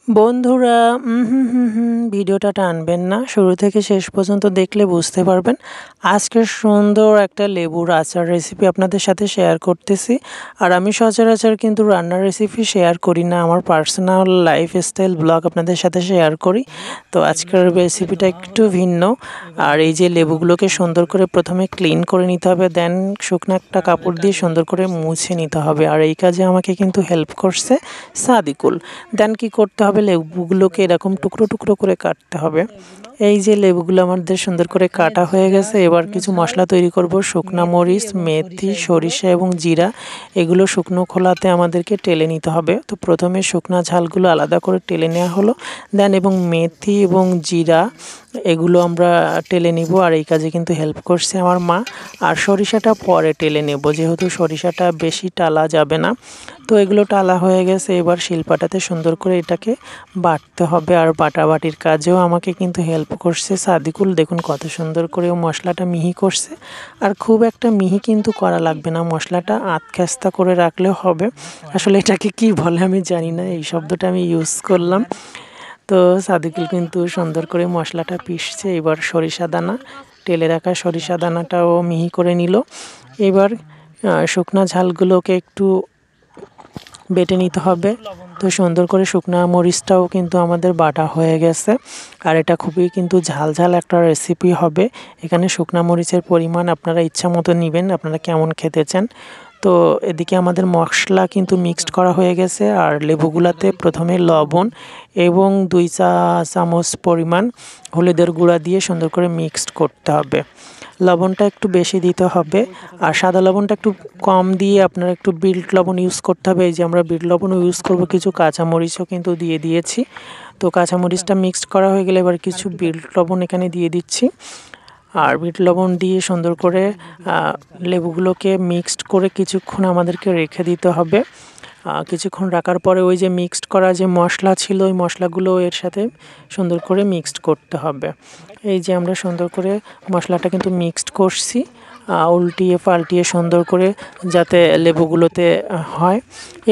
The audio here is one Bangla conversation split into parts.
বন্ধুরা ভিডিওটা টানবেন না, শুরু থেকে শেষ পর্যন্ত দেখলে বুঝতে পারবেন। আজকে সুন্দর একটা লেবুর আচার রেসিপি আপনাদের সাথে শেয়ার করতেছি। আর আমি সচরাচর কিন্তু রান্নার রেসিপি শেয়ার করি না, আমার পার্সোনাল লাইফস্টাইল ব্লগ আপনাদের সাথে শেয়ার করি। তো আজকের রেসিপিটা একটু ভিন্ন। আর এই যে লেবুগুলোকে সুন্দর করে প্রথমে ক্লিন করে নিতে হবে, দেন শুকনো একটা কাপড় দিয়ে সুন্দর করে মুছে নিতে হবে। আর এই কাজে আমাকে কিন্তু হেল্প করছে সাদিকুল। দেন কি করতে হবে, লেবুগুলোকে এরকম টুকরো টুকরো করে কাটতে হবে। এই যে লেবুগুলো আমাদের সুন্দর করে কাটা হয়ে গেছে, এবার কিছু মশলা তৈরি করব। শুকনা মরিচ, মেথি, সরিষা এবং জিরা, এগুলো শুকনো খোলাতে আমাদেরকে টেলে নিতে হবে। তো প্রথমে শুকনা ঝালগুলো আলাদা করে টেলে নেওয়া হলো, দেন এবং মেথি এবং জিরা এগুলো আমরা টেলে নিব। আর এই কাজে কিন্তু হেল্প করছে আমার মা। আর সরিষাটা পরে টেলে নেব, যেহেতু সরিষাটা বেশি টালা যাবে না। তো এগুলো টালা হয়ে গেছে, এবার শিলপাটাতে সুন্দর করে এটাকে বাটতে হবে। আর বাটাবাটির কাজেও আমাকে কিন্তু হেল্প করছে সাদিকুল। দেখুন কত সুন্দর করে ও মশলাটা মিহি করছে। আর খুব একটা মিহি কিন্তু করা লাগবে না, মশলাটা আধখাস্তা করে রাখলেও হবে। আসলে এটাকে কি বলে আমি জানি না, এই শব্দটা আমি ইউজ করলাম। তো সাদিকুল কিন্তু সুন্দর করে মশলাটা পিষছে। এবার সরিষা দানা, টেলে রাখা সরিষা দানাটাও মিহি করে নিল। এবার শুকনা ঝালগুলোকে একটু বেটে নিতে হবে। তো সুন্দর করে শুকনা মরিচটাও কিন্তু আমাদের বাটা হয়ে গেছে। আর এটা খুবই কিন্তু ঝাল ঝাল একটা রেসিপি হবে। এখানে শুকনা মরিচের পরিমাণ আপনারা ইচ্ছা মতো নেবেন, আপনারা কেমন খেতে চান। তো এদিকে আমাদের মশলা কিন্তু মিক্সড করা হয়ে গেছে। আর লেবুগুলাতে প্রথমে লবণ এবং 2 চা চামচ পরিমাণ হলুদের গুঁড়া দিয়ে সুন্দর করে মিক্সড করতে হবে। লবণটা একটু বেশি দিতে হবে, আর সাদা লবণটা একটু কম দিয়ে আপনারা একটু বিট লবণ ইউজ করতে হবে। এই যে আমরা বিট লবণও ইউজ করব, কিছু কাঁচামরিচও কিন্তু দিয়ে দিয়েছি। তো কাঁচামরিচটা মিক্সড করা হয়ে গেলে এবার কিছু বিট লবণ এখানে দিয়ে দিচ্ছি। আর বিট লবণ দিয়ে সুন্দর করে লেবুগুলোকে মিক্সড করে কিছুক্ষণ আমাদেরকে রেখে দিতে হবে। কিছুক্ষণ রাখার পরে ওই যে মিক্সড করা যে মশলা ছিল, ওই মশলাগুলো এর সাথে সুন্দর করে মিক্সড করতে হবে। এই যে আমরা সুন্দর করে মশলাটা কিন্তু মিক্সড করছি, উল্টিয়ে পাল্টিয়ে সুন্দর করে যাতে লেবুগুলোতে হয়।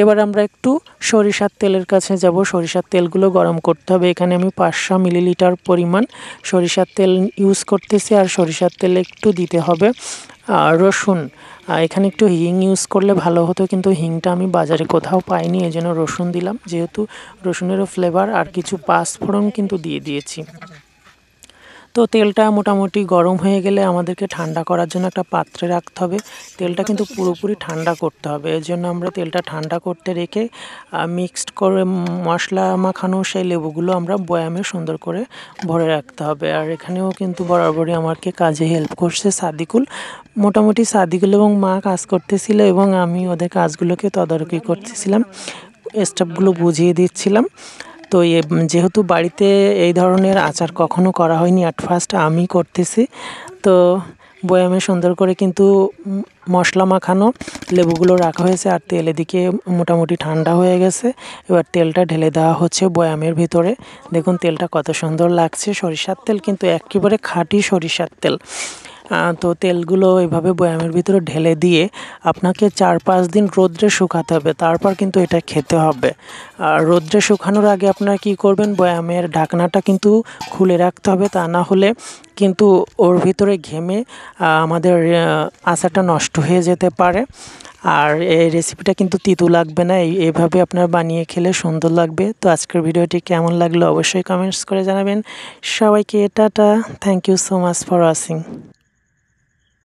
এবার আমরা একটু সরিষার তেলের কাছে যাব। সরিষার তেলগুলো গরম করতে হবে। এখানে আমি 500 মিলিলিটার পরিমাণ সরিষার তেল ইউজ করতেছি। আর সরিষার তেল একটু দিতে হবে রসুন। এখানে একটু হিং ইউজ করলে ভালো হতো, কিন্তু হিংটা আমি বাজারে কোথাও পাইনি, এই জন্য রসুন দিলাম, যেহেতু রসুনেরও ফ্লেভার। আর কিছু পাঁচফোড়ন কিন্তু দিয়ে দিয়েছি। তো তেলটা মোটামুটি গরম হয়ে গেলে আমাদেরকে ঠান্ডা করার জন্য একটা পাত্রে রাখতে হবে। তেলটা কিন্তু পুরোপুরি ঠান্ডা করতে হবে, এর জন্য আমরা তেলটা ঠান্ডা করতে রেখে মিক্সড করে মশলা মাখানো সেই লেবুগুলো আমরা বয়ামে সুন্দর করে ভরে রাখতে হবে। আর এখানেও কিন্তু বরাবরই আমাকে কাজে হেল্প করছে সাদিকুল। মোটামুটি সাদিকুল এবং মা কাজ করতেছিল এবং আমি ওদের কাজগুলোকে তদারকি করতেছিলাম, স্টেপগুলো বুঝিয়ে দিচ্ছিলাম। তো যেহেতু বাড়িতে এই ধরনের আচার কখনো করা হয়নি, অ্যাট ফার্স্ট আমি করতেছি। তো বয়ামে সুন্দর করে কিন্তু মশলা মাখানো লেবুগুলো রাখা হয়েছে। আর তেল এদিকে মোটামুটি ঠান্ডা হয়ে গেছে। এবার তেলটা ঢেলে দেওয়া হচ্ছে বয়ামের ভিতরে। দেখুন তেলটা কত সুন্দর লাগছে, সরিষার তেল কিন্তু একেবারে খাঁটি সরিষার তেল। তো তেলগুলো এভাবে বয়ামের ভিতরে ঢেলে দিয়ে আপনাকে 4-5 দিন রোদ্রে শুকাতে হবে, তারপর কিন্তু এটা খেতে হবে। আর রোদ্রে শুকানোর আগে আপনারা কী করবেন, বয়ামের ঢাকনাটা কিন্তু খুলে রাখতে হবে, তা না হলে কিন্তু ওর ভিতরে ঘেমে আমাদের আচারটা নষ্ট হয়ে যেতে পারে। আর এই রেসিপিটা কিন্তু তিতো লাগবে না, এইভাবে আপনারা বানিয়ে খেলে সুন্দর লাগবে। তো আজকের ভিডিওটি কেমন লাগলো অবশ্যই কমেন্টস করে জানাবেন। সবাইকে টাটা, thank you so much for watching.